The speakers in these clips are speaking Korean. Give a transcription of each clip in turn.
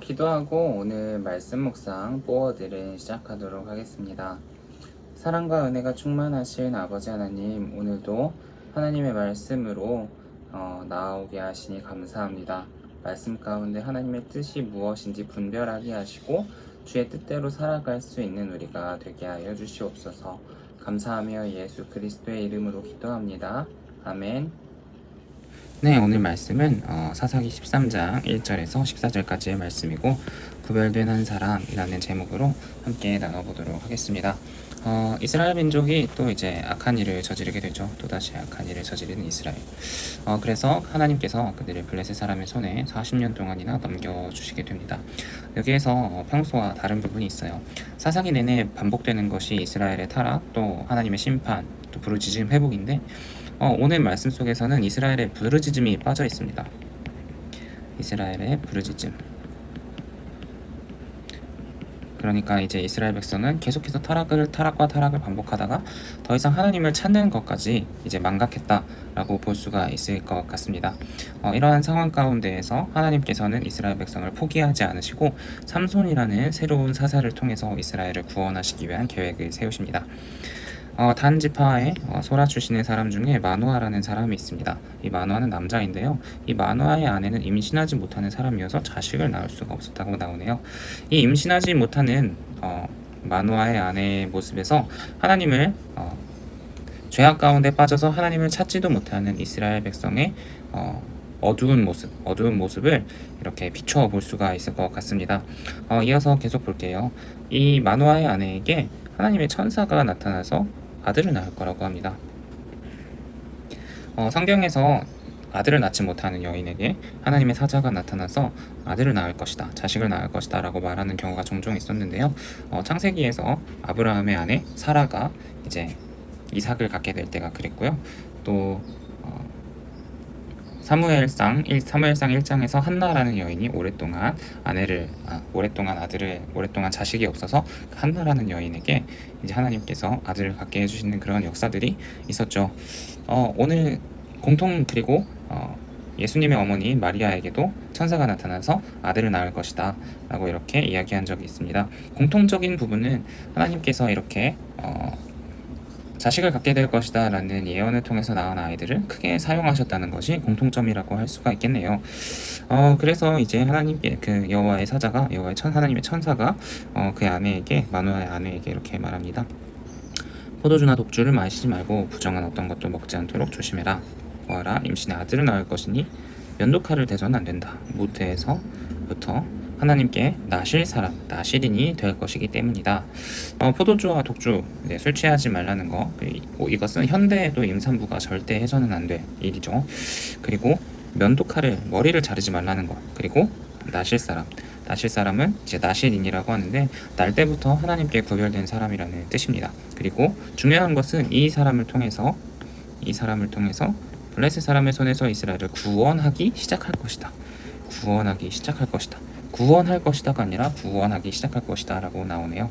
기도하고 오늘 말씀 묵상 보어들을 시작하도록 하겠습니다. 사랑과 은혜가 충만하신 아버지 하나님, 오늘도 하나님의 말씀으로 나아오게 하시니 감사합니다. 말씀 가운데 하나님의 뜻이 무엇인지 분별하게 하시고 주의 뜻대로 살아갈 수 있는 우리가 되게 하여 주시옵소서. 감사하며 예수 그리스도의 이름으로 기도합니다. 아멘. 네, 오늘 말씀은 사사기 13장 1절에서 14절까지의 말씀이고 구별된 한 사람이라는 제목으로 함께 나눠보도록 하겠습니다. 이스라엘 민족이 또 이제 악한 일을 저지르게 되죠. 또다시 악한 일을 저지르는 이스라엘. 그래서 하나님께서 그들을 블레셋 사람의 손에 40년 동안이나 넘겨주시게 됩니다. 여기에서 평소와 다른 부분이 있어요. 사사기 내내 반복되는 것이 이스라엘의 타락, 또 하나님의 심판, 또 부르짖음 회복인데 오늘 말씀 속에서는 이스라엘의 부르짖음이 빠져 있습니다. 이스라엘의 부르짖음. 그러니까 이제 이스라엘 백성은 계속해서 타락과 타락을 반복하다가 더 이상 하나님을 찾는 것까지 이제 망각했다라고 볼 수가 있을 것 같습니다. 이러한 상황 가운데에서 하나님께서는 이스라엘 백성을 포기하지 않으시고 삼손이라는 새로운 사사를 통해서 이스라엘을 구원하시기 위한 계획을 세우십니다. 단 지파에 소라 출신의 사람 중에 마누아라는 사람이 있습니다. 이 마누아는 남자인데요. 이 마누아의 아내는 임신하지 못하는 사람이어서 자식을 낳을 수가 없었다고 나오네요. 이 임신하지 못하는 마누아의 아내의 모습에서 하나님을 죄악 가운데 빠져서 하나님을 찾지도 못하는 이스라엘 백성의 어두운 모습을 이렇게 비춰 볼 수가 있을 것 같습니다. 이어서 계속 볼게요. 이 마누아의 아내에게 하나님의 천사가 나타나서 아들을 낳을 거라고 합니다. 성경에서 아들을 낳지 못하는 여인에게 하나님의 사자가 나타나서 아들을 낳을 것이다, 자식을 낳을 것이다 라고 말하는 경우가 종종 있었는데요. 창세기에서 아브라함의 아내 사라가 이제 이삭을 갖게 될 때가 그랬고요. 또 사무엘상 1장에서 한나라는 여인이 오랫동안 자식이 없어서 한나라는 여인에게 이제 하나님께서 아들을 갖게 해주시는 그런 역사들이 있었죠. 오늘 그리고 예수님의 어머니 마리아에게도 천사가 나타나서 아들을 낳을 것이다 라고 이렇게 이야기한 적이 있습니다. 공통적인 부분은 하나님께서 이렇게 자식을 갖게 될 것이다 라는 예언을 통해서 낳은 아이들을 크게 사용하셨다는 것이 공통점이라고 할 수가 있겠네요. 그래서 이제 하나님께 그 여호와의 사자가 하나님의 천사가 그 마누아의 아내에게 이렇게 말합니다. 포도주나 독주를 마시지 말고 부정한 어떤 것도 먹지 않도록 조심해라. 보아라, 임신의 아들을 낳을 것이니 면도칼을 대서는 안 된다. 모태에서부터 하나님께 나실인이 될 것이기 때문이다. 포도주와 독주, 술 취하지 말라는 거, 이것은 현대에도 임산부가 절대 해서는 안 될 일이죠. 그리고 머리를 자르지 말라는 것, 그리고 나실 사람은 이제 나실인이라고 하는데 날 때부터 하나님께 구별된 사람이라는 뜻입니다. 그리고 중요한 것은 이 사람을 통해서 블레셋 사람의 손에서 이스라엘을 구원하기 시작할 것이다. 구원할 것이다가 아니라 구원하기 시작할 것이다 라고 나오네요.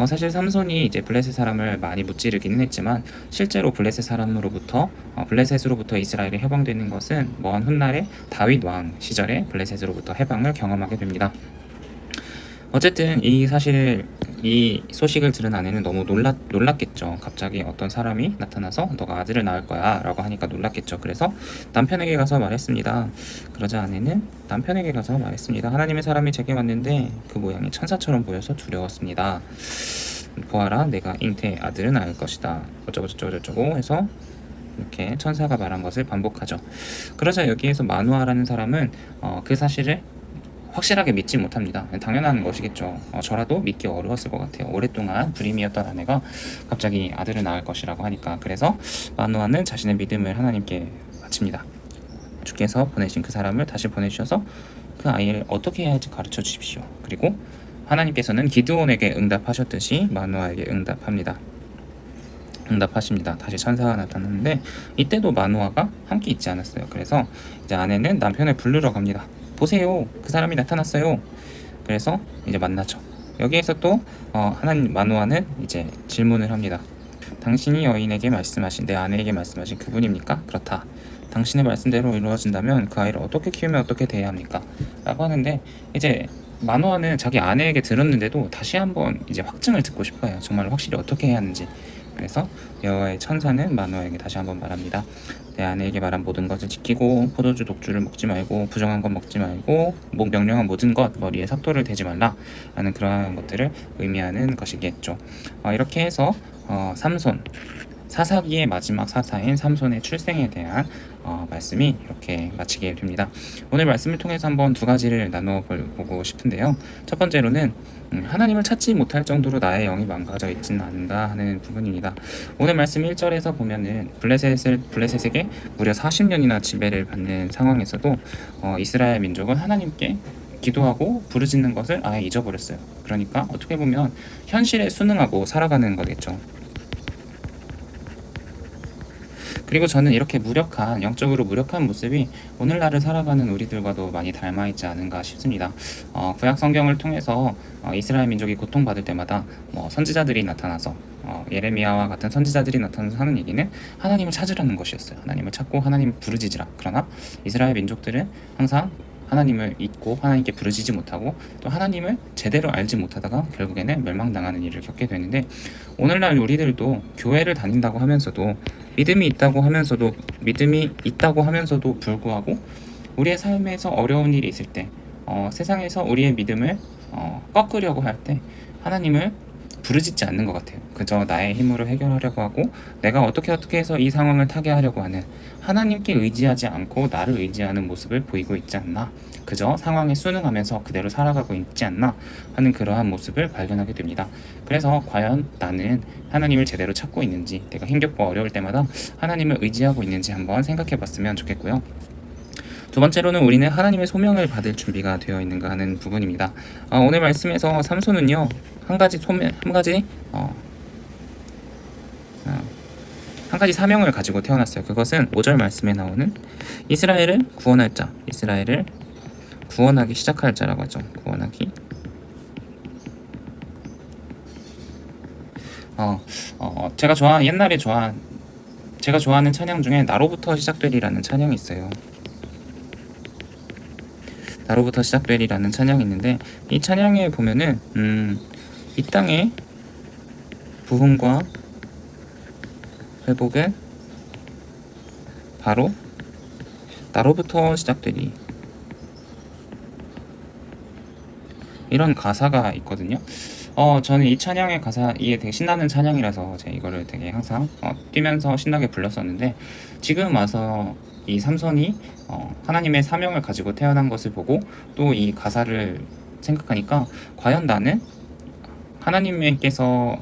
사실 삼손이 이제 블레셋 사람을 많이 무찌르기는 했지만 실제로 블레셋으로부터 이스라엘이 해방되는 것은 먼 훗날에 다윗 왕 시절에 블레셋으로부터 해방을 경험하게 됩니다. 어쨌든 이 소식을 들은 아내는 너무 놀랐겠죠. 갑자기 어떤 사람이 나타나서 너가 아들을 낳을 거야 라고 하니까 놀랐겠죠. 그래서 남편에게 가서 말했습니다. 그러자 아내는 남편에게 가서 말했습니다. 하나님의 사람이 제게 왔는데 그 모양이 천사처럼 보여서 두려웠습니다. 보아라, 내가 잉태에 아들을 낳을 것이다. 어쩌고 해서 이렇게 천사가 말한 것을 반복하죠. 그러자 여기에서 마누아라는 사람은 그 사실을 확실하게 믿지 못합니다. 당연한 것이겠죠. 저라도 믿기 어려웠을 것 같아요. 오랫동안 불임이었던 아내가 갑자기 아들을 낳을 것이라고 하니까. 그래서 마누아는 자신의 믿음을 하나님께 바칩니다. 주께서 보내신 그 사람을 다시 보내주셔서 그 아이를 어떻게 해야 할지 가르쳐 주십시오. 그리고 하나님께서는 기드온에게 응답하셨듯이 마누아에게 응답하십니다. 다시 천사가 나타났는데 이때도 마누아가 함께 있지 않았어요. 그래서 이제 아내는 남편을 부르러 갑니다. 보세요, 그 사람이 나타났어요. 그래서 이제 만나죠. 여기에서 또 마누아는 이제 질문을 합니다. 당신이 여인에게 말씀하신, 내 아내에게 말씀하신 그분입니까? 그렇다. 당신의 말씀대로 이루어진다면 그 아이를 어떻게 키우면 어떻게 대해야 합니까? 라고 하는데, 이제 마노아는 자기 아내에게 들었는데도 다시 한번 이제 확증을 듣고 싶어요. 정말 확실히 어떻게 해야 하는지. 그래서 여호와의 천사는 마노아에게 다시 한번 말합니다. 내 아내에게 말한 모든 것을 지키고 포도주 독주를 먹지 말고 부정한 것 먹지 말고 명령한 모든 것 머리에 삭도를 대지 말라 라는 그러한 것들을 의미하는 것이겠죠. 이렇게 해서 삼손, 사사기의 마지막 사사인 삼손의 출생에 대한 말씀이 이렇게 마치게 됩니다. 오늘 말씀을 통해서 한번 두 가지를 나눠 보고 싶은데요. 첫 번째로는 하나님을 찾지 못할 정도로 나의 영이 망가져 있지는 않은가 하는 부분입니다. 오늘 말씀 1절에서 보면은 블레셋에게 무려 40년이나 지배를 받는 상황에서도 이스라엘 민족은 하나님께 기도하고 부르짖는 것을 아예 잊어버렸어요. 그러니까 어떻게 보면 현실에 순응하고 살아가는 거겠죠. 그리고 저는 이렇게 영적으로 무력한 모습이 오늘날을 살아가는 우리들과도 많이 닮아있지 않은가 싶습니다. 구약 성경을 통해서 이스라엘 민족이 고통받을 때마다 선지자들이 나타나서 예레미야와 같은 선지자들이 나타나서 하는 얘기는 하나님을 찾으라는 것이었어요. 하나님을 찾고 하나님을 부르짖으라. 그러나 이스라엘 민족들은 항상 하나님을 잊고 하나님께 부르짖지 못하고 또 하나님을 제대로 알지 못하다가 결국에는 멸망당하는 일을 겪게 되는데, 오늘날 우리들도 교회를 다닌다고 하면서도 믿음이 있다고 하면서도 불구하고 우리의 삶에서 어려운 일이 있을 때 세상에서 우리의 믿음을 꺾으려고 할 때 하나님을 부르짖지 않는 것 같아요. 그저 나의 힘으로 해결하려고 하고 내가 어떻게 해서 이 상황을 타개하려고 하는, 하나님께 의지하지 않고 나를 의지하는 모습을 보이고 있지 않나, 그저 상황에 순응하면서 그대로 살아가고 있지 않나 하는 그러한 모습을 발견하게 됩니다. 그래서 과연 나는 하나님을 제대로 찾고 있는지, 내가 힘겹고 어려울 때마다 하나님을 의지하고 있는지 한번 생각해 봤으면 좋겠고요. 두 번째로는 우리는 하나님의 소명을 받을 준비가 되어 있는가 하는 부분입니다. 오늘 말씀에서 삼손은요, 한 가지 사명을 가지고 태어났어요. 그것은 5절 말씀에 나오는 이스라엘을 구원할 자, 이스라엘을 구원하기 시작할 자라고 하죠. 구원하기. 제가 좋아하는 찬양 중에 나로부터 시작되리라는 찬양이 있어요. 나로부터 시작되리라는 찬양이 있는데, 이 찬양에 보면은 이 땅의 부흥과 회복은 바로 나로부터 시작되리, 이런 가사가 있거든요. 저는 이 찬양의 가사, 이게 되게 신나는 찬양이라서 제가 이거를 되게 항상 뛰면서 신나게 불렀었는데, 지금 와서 이 삼손이 하나님의 사명을 가지고 태어난 것을 보고 또 이 가사를 생각하니까, 과연 나는 하나님께서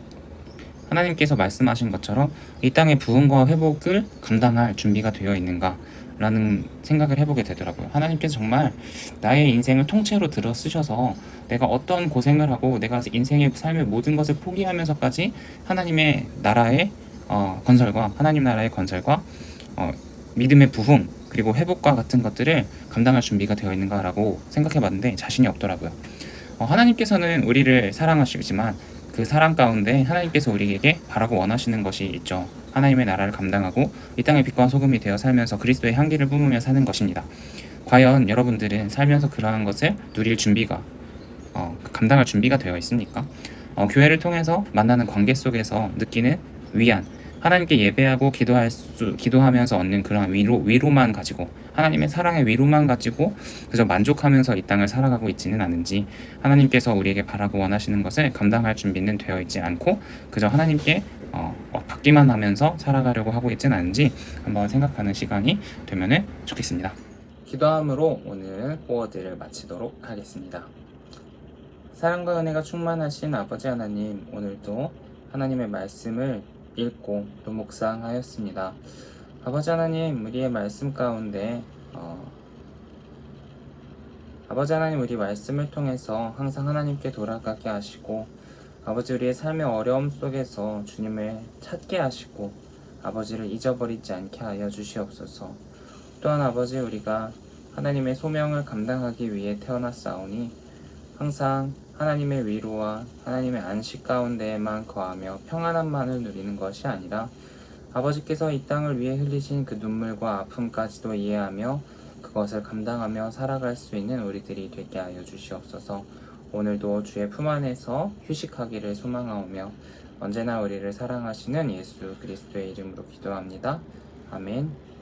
말씀하신 것처럼 이 땅의 부흥과 회복을 감당할 준비가 되어 있는가 라는 생각을 해보게 되더라고요. 하나님께서 정말 나의 인생을 통째로 들어 쓰셔서 내가 어떤 고생을 하고 내가 인생의 삶의 모든 것을 포기하면서까지 하나님의 나라의 건설과 믿음의 부흥 그리고 회복과 같은 것들을 감당할 준비가 되어 있는가라고 생각해 봤는데 자신이 없더라고요. 하나님께서는 우리를 사랑하시지만 그 사랑 가운데 하나님께서 우리에게 바라고 원하시는 것이 있죠. 하나님의 나라를 감당하고 이 땅의 빛과 소금이 되어 살면서 그리스도의 향기를 뿜으며 사는 것입니다. 과연 여러분들은 살면서 그러한 것을 누릴 준비가 감당할 준비가 되어 있습니까? 교회를 통해서 만나는 관계 속에서 느끼는 위안, 하나님께 예배하고 기도하면서 얻는 그런 위로만 가지고, 하나님의 사랑의 위로만 가지고 그저 만족하면서 이 땅을 살아가고 있지는 않은지, 하나님께서 우리에게 바라고 원하시는 것을 감당할 준비는 되어 있지 않고 그저 하나님께 받기만 하면서 살아가려고 하고 있지는 않은지 한번 생각하는 시간이 되면 좋겠습니다. 기도함으로 오늘 포워드를 마치도록 하겠습니다. 사랑과 은혜가 충만하신 아버지 하나님, 오늘도 하나님의 말씀을 읽고 또 묵상하였습니다. 아버지 하나님, 우리의 말씀 가운데 아버지 하나님, 우리 말씀을 통해서 항상 하나님께 돌아가게 하시고, 아버지 우리의 삶의 어려움 속에서 주님을 찾게 하시고 아버지를 잊어버리지 않게 하여 주시옵소서. 또한 아버지, 우리가 하나님의 소명을 감당하기 위해 태어났사오니 항상 하나님의 위로와 하나님의 안식 가운데에만 거하며 평안함만을 누리는 것이 아니라 아버지께서 이 땅을 위해 흘리신 그 눈물과 아픔까지도 이해하며 그것을 감당하며 살아갈 수 있는 우리들이 되게 하여 주시옵소서. 오늘도 주의 품 안에서 휴식하기를 소망하오며 언제나 우리를 사랑하시는 예수 그리스도의 이름으로 기도합니다. 아멘.